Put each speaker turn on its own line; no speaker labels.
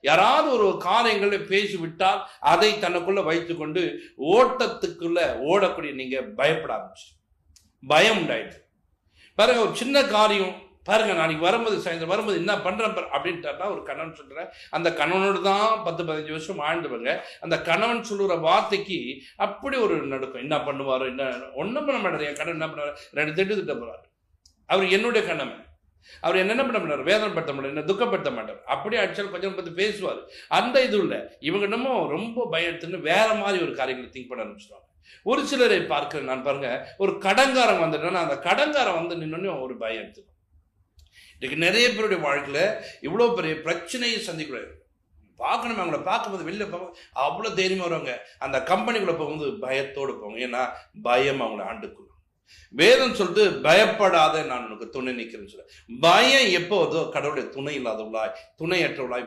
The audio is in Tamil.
யாராவது ஒரு காரியங்களை பேசிவிட்டால் அதை தனக்குள்ள வைத்துக்கொண்டு ஓட்டத்துக்குள்ள ஓடக்கூடிய நீங்க பயப்பட ஆரம்பிச்சு, பயம் உண்டாயிடுது. பாருங்க, ஒரு சின்ன காரியம் பாருங்க, நாளைக்கு வரும்போது சாயந்தரம் வரும்போது என்ன பண்றேன் அப்படின்ட்டா ஒரு கணவன் சொல்ற, அந்த கணவனோடு தான் 10-15 வருஷம் வாழ்ந்தவங்க, அந்த கணவன் சொல்லுற வார்த்தைக்கு அப்படி ஒரு நடுக்கம். என்ன பண்ணுவாரோ, என்ன ஒன்றும் பண்ண மாட்டார் என் கணவன், என்ன பண்ணுவார், 2 திட்ட போறாரு. அவர் என்னுடைய கணவன், அவர் என்ன பண்ண மாட்டார், வேதனைப்படுத்த மாட்டார், என்ன துக்கப்படுத்த மாட்டார். அப்படியே அடிச்சாலும் கொஞ்சம் பற்றி பேசுவார். அந்த இது இல்லை. இவங்க என்னமோ ரொம்ப பயத்துன்னு வேற மாதிரி ஒரு காரியங்களை திங்க் பண்ண ஆரம்பிச்சிடுவாங்க. ஒரு சிலரை பார்க்கிறேன் நான், பாருங்க, ஒரு கடங்காரம் வந்துட்டோன்னா அந்த கடங்காரம் வந்து நின்று ஒரு பயம் எடுத்துக்கும். இன்னைக்கு நிறைய பேருடைய வாழ்க்கையில இவ்வளோ பெரிய பிரச்சனையை சந்திக்கூடாது. பார்க்கணும், அவங்கள பார்க்கும்போது வெளில பார்க்க அவ்வளோ தைரியமாக வருவாங்க. அந்த கம்பெனிக்குள்ள போகும்போது பயத்தோடு போவாங்க. ஏன்னா பயம் அவங்கள ஆண்டுக்குள்ள. வேதம் சொல்லிட்டு பயப்படாத, நான் உனக்கு துணை நிற்கிறேன்னு சொல்ல. பயம் எப்போதோ கடவுளுடைய துணை இல்லாதவளாய், துணையற்றவளாய்